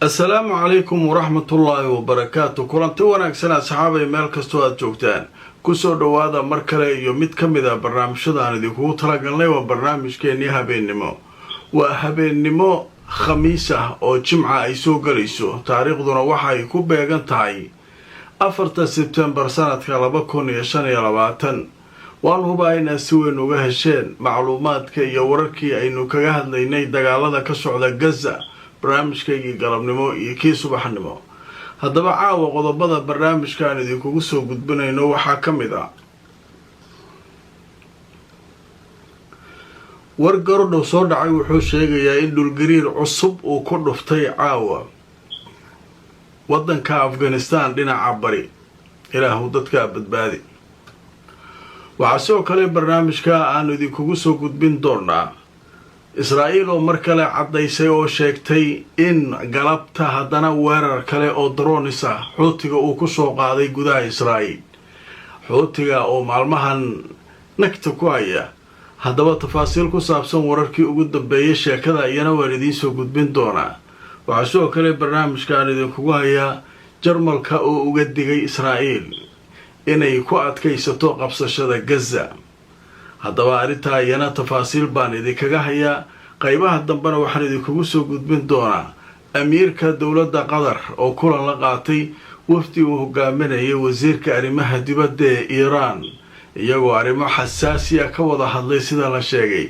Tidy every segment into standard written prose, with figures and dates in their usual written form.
السلام عليكم ورحمة الله وبركاته. كلنتي wanaagsan asxaabay meel kasto aad joogtaan ku soo dhawaada mar kale iyo mid kamid ah barnaamijyada idinku talagalnay waa barnaamijkeeni habeenimo. Waa habeenimo khamiis ah oo jimca ay soo galayso taariikhduna waxa ay ku beegan tahay 4 September sanadka 2025. waan hubaynaa si weyn uga hesheen macluumaadka iyo wararkii aynu kaga hadlaynay dagaalada ka socda Gaza barnaamijkeygii galabnimo iyo kii subaxnimo. haddaba caawa qodobada barnaamijkaan idinkugu soo gudbinayno waxaa ka mid ah war garodhow soo dhacay wuxuu sheegayaa in dhulgariir cusub uu ku dhuftay caawa waddanka Afghanistan dhinaca bari. ilaahu dadka badbaadi. waxaa sidoo kale barnaamijka aan idinkugu soo gudbin doonaa Israa'iil oo mar kale cadaysay oo sheegtay in galabta haddana weerar kale oo drones ah Xuutiga uu ku soo qaaday gudaha Israa'iil. Xuutiga oo maalmahan nagta ku haya. haddaba tafaasiil ku saabsan wararkii ugu dambeeyay sheekada iyana waan idiin soo gudbin doonaa. waxaa sidoo kale barnaamijkaan idinkugu hayaa Jarmalka oo uga digay Israa'iil inay ku adkaysato qabsashada Gaza. haddaba arrintaa iyana tafaasiil baan idinkaga hayaa. qaybaha dambena waxaan idinkugu soo gudbin doonaa amiirka dowladda Qatar oo kulan la qaatay wafdi uu hogaaminayay wasiirka arrimaha dibadda ee Iiraan iyagoo arrimo xasaasi ah ka wada hadlay sida la sheegay.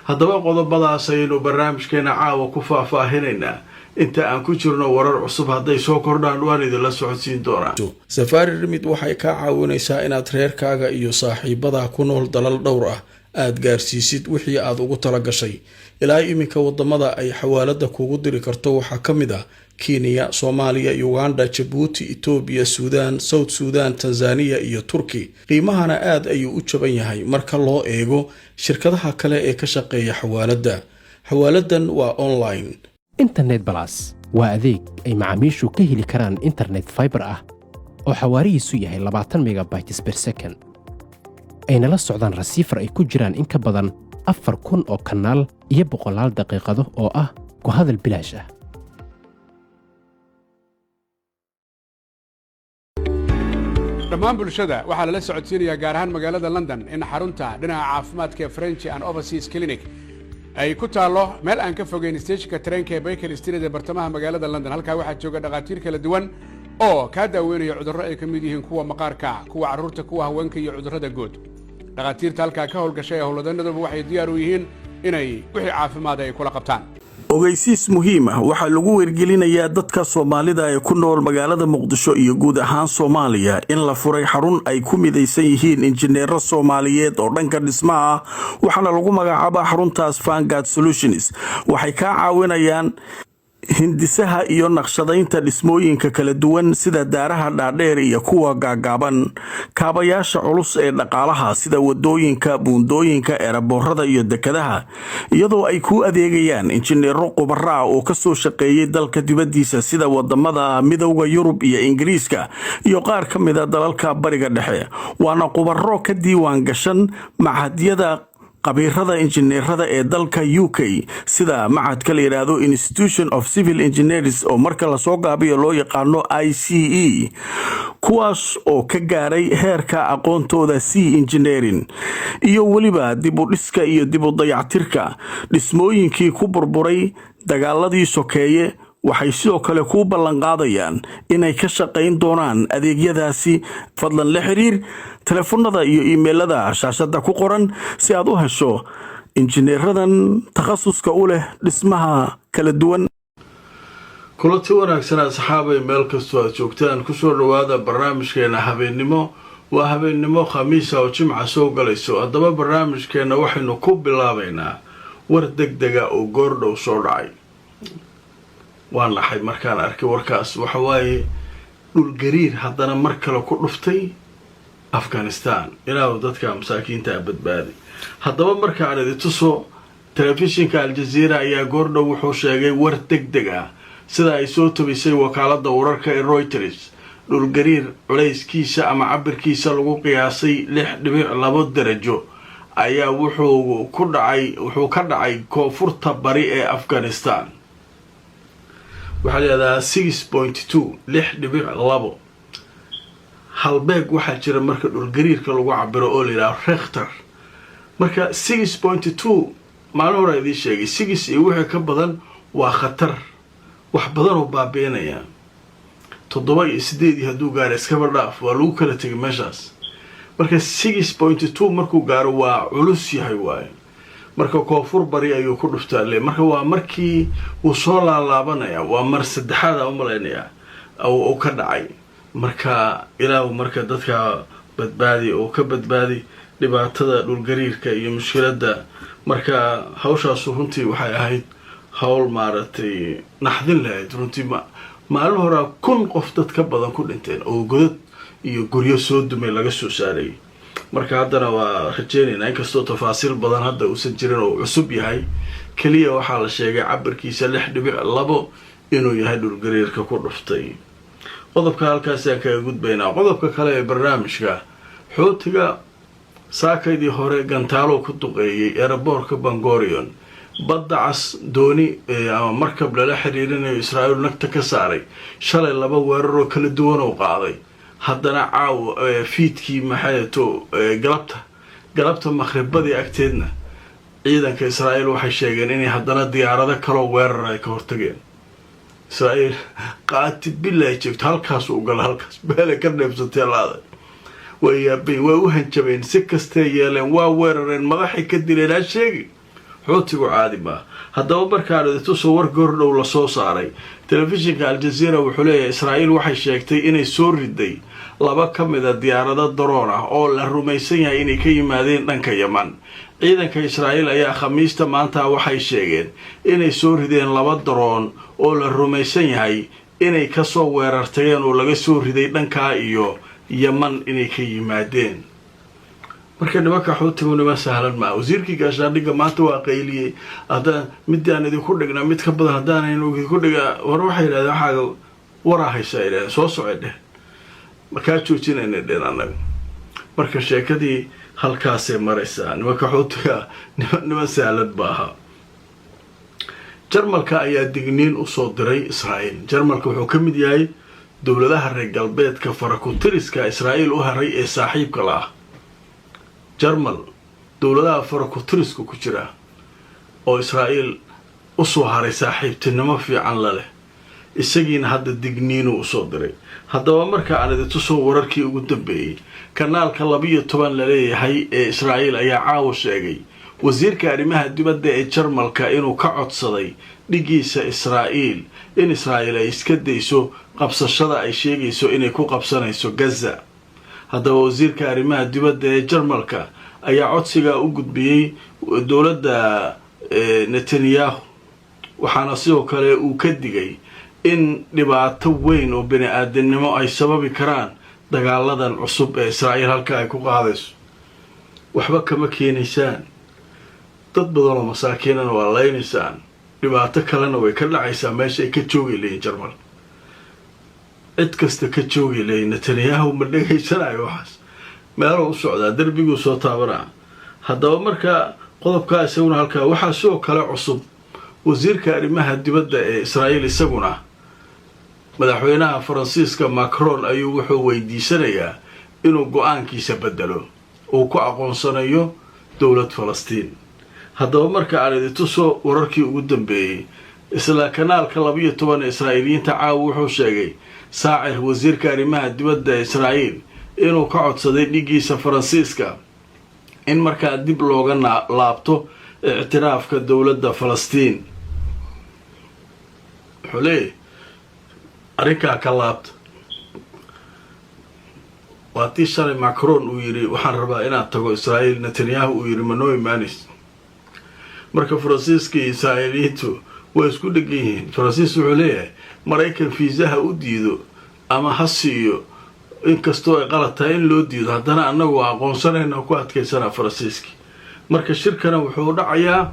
haddaba qodobadaas ayaynu barnaamijkeena caawa ku faahfaahinaynaa. inta aan ku jirno warar cusub hadday soo kordhaan waan idinla socodsiin doonaa. Safari Remit waxay ka caawinaysaa inaad reerkaaga iyo saaxiibada ku nool dalal dhowr ah aad gaarsiisid wixii aad ugu tala gashay. ilaa iminka wadamada ay xawaalada kugu diri karto waxaa ka mid ah Kenya, Soomaaliya, Uganda, Djibouti, Ethiopia, Sudan, South Sudan, Tanzania iyo Turki. qiimahana aad ayuu u jaban yahay marka loo eego shirkadaha kale ee ka shaqeeya xawaalada. xawaaladan waa online. internet plus waa adeeg ay macaamiishu ka heli karaan internet fiber ah oo xawaarihiisu yahay 20 megabytes per second. ayna la socdaan receiver ay ku jiraan in ka badan 4,000 oo kanaal iyo 100 daqiiqado oo ah ku hadal bilaash ah. dhammaan bulshada waxaa lala socodsiinayaa gaar ahaan magaalada London in xarunta dhinaca caafimaadka French and Overseas Clinic ay ku taalo meel aan ka fogeyn stationka tareenka ee Baker Street ee bartamaha magaalada London. halkaa waxaa jooga dhaqaatiir kala duwan oo ka daaweynaya cudurro ay ka mid yihiin kuwa maqaarka, kuwa carruurta, kuwa haweenka iyo cudurrada guud. dhaqaatiirta halkaa ka howlgashay howlwadanaduba waxay diyaar u yihiin inay wixii caafimaad ay kula qabtaan. ogeysiis muhiim ah waxaa lagu wargelinayaa dadka Soomaalida ee ku nool magaalada Muqdisho iyo guud ahaan Soomaaliya in la furay xarun ay ku midaysan yihiin injineero Soomaaliyeed oo dhanka dhismaha ah. waxaana lagu magacaabaa xaruntaas Vanguard Solutions. waxay ka caawinayaan hindisaha iyo naqshadaynta dhismooyinka kala duwan sida daaraha dhaadheer iyo kuwa gaagaaban, kaabayaasha culus ee dhaqaalaha sida wadooyinka, buundooyinka, eeraboorada iyo dekadaha, iyadoo ay ku adeegayaan injineero khubaro ah oo ka soo shaqeeyay dalka dibadiisa sida wadamada Midowga Yurub iyo Ingiriiska iyo qaar ka mid ah dalalka Bariga Dhexe. waana khubaro ka diiwaan gashan machadyada qabiirada injineerada ee dalka UK sida macadka la yiraahdo Institution of Civil Engineers oo marka la soo gaabiyo loo yaqaano ICE, kuwaas oo ka gaaray heerka aqoontooda C Engineering iyo waliba dib u dhiska iyo dib u dayactirka dhismooyinkii ku burburay dagaaladii sokeeye. waxay sidoo kale ku ballan qaadayaan inay ka shaqayn doonaan adeegyadaasi. fadlan la xiriir telefoonada iyo emailada shaashada ku qoran si aad u hesho injineeradan takhasuska u leh dhismaha kala duwan. kulanti wanaagsan asxaabay meel kastoo aad joogtaan ku soo dhawaada barnaamijkeena habeenimo. waa habeenimo khamiis oo jimca soo galayso. haddaba barnaamijkeena waxaynu ku bilaabaynaa war degdega oo goordhow soo dhacay. waan laxay markaan arkay warkaas. waxa waaye dhulgariir haddana mar kale ku dhuftay Afghanistan. ilaahu dadka masaakiinta badbaadi. haddaba markaan idin tuso telefishinka Al Jazeera ayaa goordhow wuxuu sheegay war degdeg ah sida ay soo tabisay wakaaladda wararka ee Reuters. dhulgariir culayskiisa ama cabirkiisa lagu qiyaasay 6.2 darajo ayaa wuxuu ka dhacay koonfurta bari ee Afghanistan. waxaa leedahaa 6.2 6.2 halbeeg waxaa jira marka dhulgariirka lagu cabiro oo la yidhaha Richter marka 6.2 maalin hore idin sheegay 6 iyo wixii ka badan waa khatar wax badan oo baabiinaya 7 iyo 8 hadduu gaaro iskaba dhaaf waa lagu kala tegay meeshaas marka 6.2 markuu gaaro waa culus yahay waaye marka koonfur bari ayuu ku dhuftaa marka waa markii uu soo laalaabanaya waa mar saddexaad aan u malaynaya oo ka dhacay marka ilaahu marka dadka badbaadi oo ka badbaadi dhibaatada dhulgariirka iyo mushkiladda marka hawshaas runtii waxay ahayd hawl maaragtay naxdin lahayd runtii maalin hore 1,000 qof dad ka badan ku dhinteen oo godad iyo guryo soo dumay laga soo saaray marka haddana waa rajeynaynaa inkastoo tafaasiil badan hadda uusan jirin oo cusub yahay kaliya waxaa la sheegay cabirkiisa 6.2 inuu yahay dhulgariirka ku dhuftay qodobka halkaas aan kaga gudbaynaa qodobka kale ee barnaamijka xootiga saakaydii hore gantaalo ku duqeeyay airportka Bangorion badda cas dooni ama markab lala xiriirinayo Israa'iil nagta ka saaray shalay 2 weerar oo kala duwan oo qaaday haddana caaw fiidkii maxayto galabta maqribadii agteedna ciidanka Israa'iil waxay sheegeen inay haddana diyaarado kale weerar ay ka hortageen Israa'iil qaati billahi joogto halkaas u gal halkaas bale ka neebsatay laada way u hanjabeen si kasta yeeleen waa weerareen madaxay ka dileen sheegi xootigu caadi ma haddaba markaan soo war gordhow la soo saaray telefishinka Al Jazeera wuxuu leeyahay Israa'iil waxay sheegtay inay soo riday 2 ka mid ah diyaarado drone ah oo la rumaysan yahay inay ka yimaadeen dhanka Yemen ciidanka Israa'iil ayaa khamiista maanta waxay sheegeen inay soo rideen 2 drone oo la rumaysan yahay inay ka soo weerartayeen oo laga soo riday dhanka iyo Yemen inay ka yimaadeen marka nimanka xootigu nima sahlan ma wasiirkii gaashaandhigga maanta waa qayliyay hadda midaan idinku dhignaa mid ka badan hadaan inuu ku dhiga war waxay yiraahdeen waxa warahaysa ilaa soo socday marka joojinayna dheeraanag marka sheekadii halkaas ay maraysaa nimanka xootiga nima sahlan baaha Jarmalka ayaa digniin u soo diray Israa'iil Jarmalka wuxuu ka mid yahay dawladaha reer galbeedka farakutiriska Israa'iil u haray ee saaxiibka la ah Jarmal dawladaha farakutiriska ku jira oo Israa'iil u soo haray saaxiibtinimo fiican la leh isagiina hadda digniin u soo diray haddaba marka aan idin soo wararkii ugu dambeeyay kanaalka 12 la leeyahay ee Israa'iil ayaa caawa sheegay wasiirka arrimaha dibadda ee Jarmalka inuu ka codsaday dhigiisa Israa'iil in Israa'iil ay iska dayso qabsashada ay sheegayso inay ku qabsanayso Gaza haddaba wasiirka arrimaha dibadda ee Jarmalka ayaa codsiga u gudbiyay dawladda Netanyahu waxaana sidoo kale uu ka digay in dhibaato weyn oo bini'aadanimo ay sababi karaan dagaaladan cusub ee Israa'iil halka ay ku qaadayso waxba kama keenaysaan dad badan oo masaakiinana waa leynaysaan dhibaato kalena way ka dhacaysaa meesha ay ka joogi leeyeen Jarmal cid kasta ka joogi leeyeen Netanyahu ma dhageysanayo waxaas meelo u socdaa darbigu soo taabanaa haddaba marka qodobka isaguna halka waxa soo kale cusub wasiirka arrimaha dibadda ee Israa'iil isaguna madaxweynaha Faransiiska Macron ayuu wuxuu weydiisanayaa inuu go'aankiisa bedelo oo ku aqoonsanayo dawlad Falastiin haddaba marka aan idin soo wararkii ugu dambeeyay isla kanaalka 12 ee Israa'iiliyiinta caaw wuxuu sheegay saacir wasiirka arrimaha dibadda ee Israa'iil inuu ka codsaday dhigiisa Faransiiska in markaa dib looga laabto اعترافك دولة فلسطين حلي أريكا كلابت واتي شاري ماكرون ويري وحان ربا إنا تقو إسرائيل نتنياهو ويري منوي مانيس مركا فرانسيسكي إسرائيليتو ويسكو دقيهين فرانسيسو عليه مرايكا فيزاها وديدو أما حسيو inkastoo ay qalad tahay in loo diido haddana annagu waa aqoonsanayna ku adkaysana Faransiiski marka shirkana wuxuu dhacayaa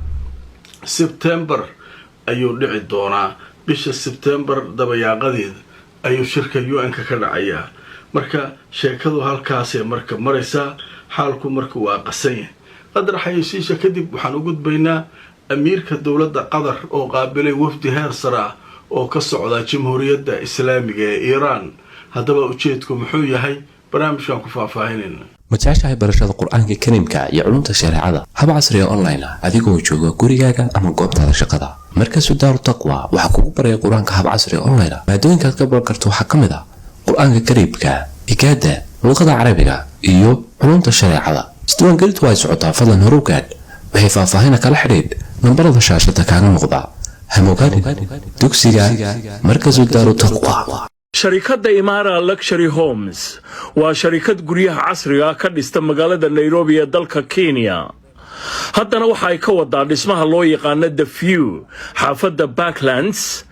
September ayuu dhici doonaa bisha September dabayaaqadeed ayuu shirka UN-ka ka dhacayaa marka sheekadu halkaas ay marka maraysa xaalku marka waa qasan yahay qadar xayisiisha kadib waxaan u gudbaynaa amiirka dawladda Qatar oo qaabilay wafdi heer sare oo ka socda jamhuuriyadda islaamiga ee iiraan. haddaba ujeedku muxuu yahay? barnaamijkan ku faahfaahinayna. ma jeceshahay barashada qur-aanka kariimka iyo culumta shareecada hab casri ah online ah adigoo jooga gurigaaga ama goobtaada shaqada? markasu daaru taqwa waxaa kugu baraya qur-aanka hab casri ah online ah. maadooyinkaad ka baran karto waxaa ka mid ah qur-aanka kariimka, higaada, luqada carabiga iyo culumta shareecada. isdiiwaangelintu way socotaa, fadlan horugaad. waxay faahfaahin kala xidhiidh nambarada shaashada kaaga muuqda. hamogaad dugsiga markasu daaru taqwa. sharikadda Imara Luxury Homes waa sharikad guryaha casriga ka dhista magaalada Nairobi ee dalka Kenya. haddana waxa ay ka wadaa dhismaha loo yaqaan The View xaafadda Parklands,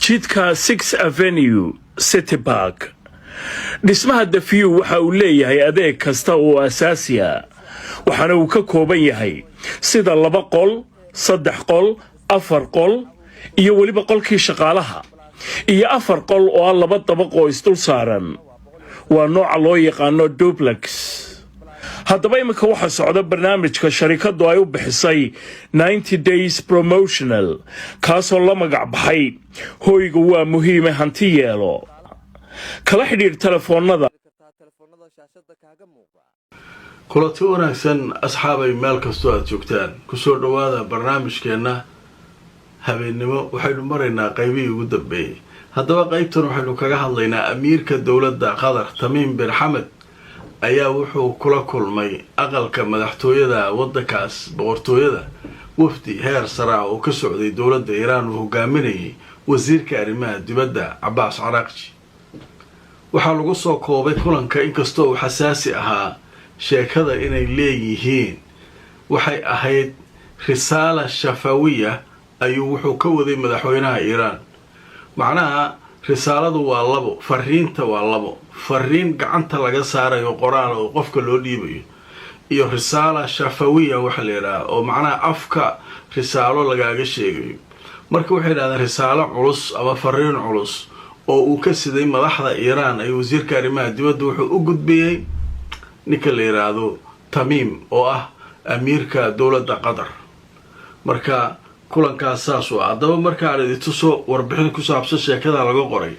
jidka 6th Avenue, City Park. dhismaha The View waxa uu leeyahay adeeg kasta oo asaasi ah, waxaana uu ka kooban yahay sida 2 qol, 3 qol, 4 qol iyo weliba qolkii shaqaalaha iyo 4 qol oo 2 dabaq oo isdul saaran. waa nooca loo yaqaano duplex. haddaba imika waxa socda barnaamijka sharikadu ay u bixisay 90 days promotional, kaasoo la magac baxay hoygu waa muhiime hanti yeelo. kala xidhiidh telefoonada. kulanti wanaagsan asxaabay, meel kastoo aad joogtaan kusoo dhawaada barnaamijkeena habeennimo. waxaynu maraynaa qaybihii ugu dambeeyey. haddaba qaybtan waxaynu kaga hadlaynaa amiirka dowladda qatar tamiim bin xamed ayaa wuxuu kula kulmay aqalka madaxtooyada waddankaas boqortooyada wafdi heer sare ah oo ka socday dowladda iiraan uu hogaaminayay wasiirka arrimaha dibadda cabbaas caraaqji. waxaa lagu soo koobay kulanka, inkastoo uu xasaasi ahaa, sheekada inay leeyihiin waxay ahayd risaala shafawiya ayuu wuxuu ka waday madaxweynaha iiraan. macnaha risaaladu waa 2, fariinta waa 2. fariin gacanta laga saarayo qoraal oo qofka loo dhiibayo, iyo risaala shafawiya waxa la yidhaha oo macnaha afka risaalo lagaaga sheegayo. marka waxay yidhahdeen risaalo culus ama fariin culus oo uu ka siday madaxda iiraan ay wasiirka arrimaha dibadda wuxuu u gudbiyey ninka la yidhaahdo tamiim oo ah amiirka dowladda qatar. marka kulankaas saas u ah. haddaba markaan idin tuso warbixin ku saabsan sheekada laga qoray.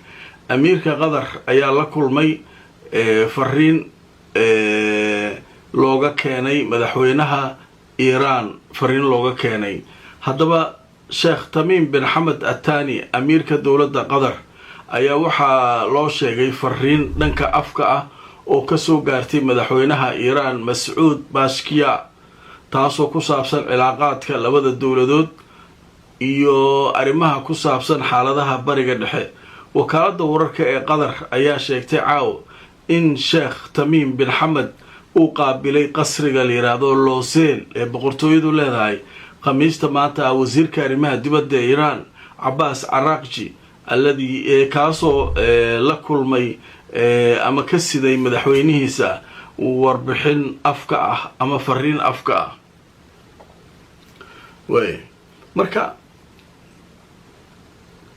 amiirka qatar ayaa la kulmay fariin looga keenay madaxweynaha iiraan, fariin looga keenay. haddaba sheekh tamiim bin xamed atani amiirka dowladda qatar ayaa waxaa loo sheegay fariin dhanka afka ah oo kasoo gaartay madaxweynaha iiraan mascuud bashkiya, taasoo ku saabsan cilaaqaadka labada dowladood iyo arrimaha ku saabsan xaaladaha bariga dhexe. wakaaladda wararka ee qatar ayaa sheegtay caaw in sheekh tamiim bin xamed uu qaabilay qasriga la yidhaahdo looseel ee boqortooyadu leedahay khamiista maanta ah wasiirka arrimaha dibadda ee iiraan cabbaas caraaqji alladii kaasoo la kulmay ama ka siday madaxweynihiisa warbixin afka ah ama fariin afka ah. marka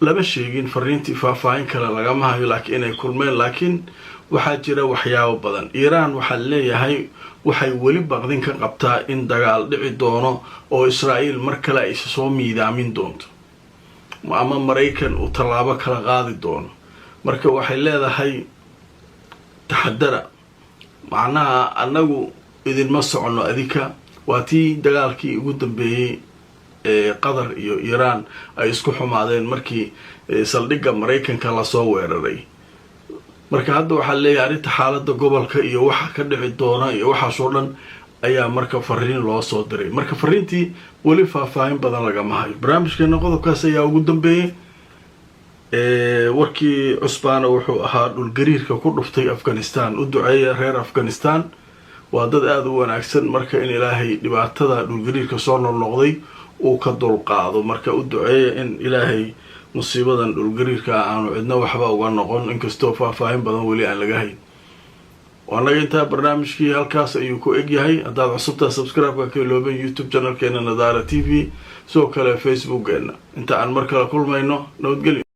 lama sheegin fariintii faahfaahin kale lagama hayo laakiin inay kulmeen, laakiin waxaa jira waxyaabo badan. iiraan waxaa leeyahay waxay weli baqdin ka qabtaa in dagaal dhici doono oo israa'iil mar kale ay soo miidaamin doonto ama maraykan uu tallaabo kala qaadi doono. marka waxay leedahay taxadara, macnaha annagu idinma soconno adika. waa tii dagaalkii ugu dambeeyey qatar iyo iiraan ay isku xumaadeen markii saldhigga maraykanka lasoo weeraray. marka hadda waxaa leeyahay arrinta xaaladda gobolka iyo waxa ka dhici doona iyo waxaasoo dhan ayaa marka fariin loo soo diray. marka fariintii weli faahfaahin badan lagama hayo. barnaamijkeena qodobkaas ayaa ugu dambeeyey. warkii cusbaana wuxuu ahaa dhulgariirka ku dhuftay afghanistan. u duceeya reer afghanistan, waa dad aada u wanaagsan. marka in ilaahay dhibaatada dhulgariirka soo noqnoqday uu ka dulqaado. marka u duceeya in ilaahay musiibadan dhulgariirka aanu cidna waxba uga noqon, inkastoo faahfaahin badan weli aan laga hayn. waanaga intaa barnaamijkii halkaas ayuu ku egyahay. haddaad cusubtaa subscribe-ka ka ilooben youtube channelkeena Nadaara TV, sidoo kale facebookgeena. inta aan mar kale kulmayno, nabadgelyo.